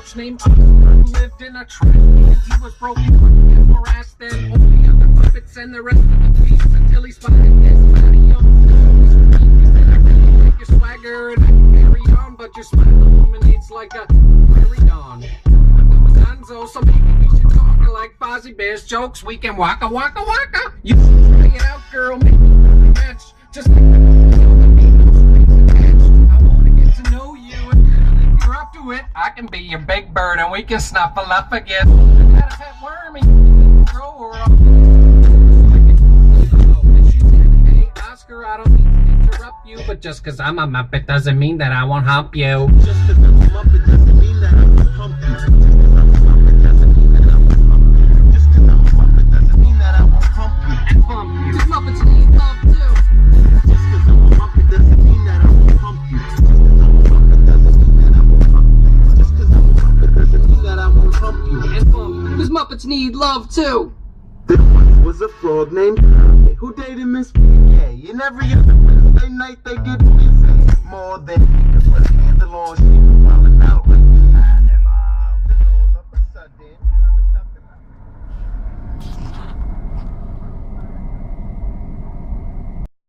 slouch named who lived in a trash can. He was broken and harassed, and all the other puppets and the rest of the beast until he spotted this fatty young. He said, I really like your swagger and I can carry on, but your smile illuminates like a prairie dawn. Gonzo, so maybe we should talk like Fozzie Bear's jokes. We can waka waka waka. You should try it out, girl. Maybe we'll match. Just like I wanna get to know you, and if you're up to it, I can be your big bird and we can snuffle up again. I got a pet wormy, throw her up. Hey, Oscar, I don't mean to interrupt you, but just cause I'm a Muppet doesn't mean that I won't hump you. Just cause I'm a Muppet doesn't mean that I won't hump you. Just cause I'm a Muppet doesn't mean that I won't hump you. And hump you. Cause Muppets need love too. Just cause I'm a Muppet doesn't mean that I won't hump you. Just cause I'm a Muppet doesn't mean that I won't hump you. Just cause I'm a Muppet doesn't mean that I won't hump you. And hump you. Cause Muppets need love too. There once was a frog named Kermit who dated Miss Piggy, and every other Wednesday night they get busy. More than he could put a handle on, she was wildin' out like an animal. Then all of a sudden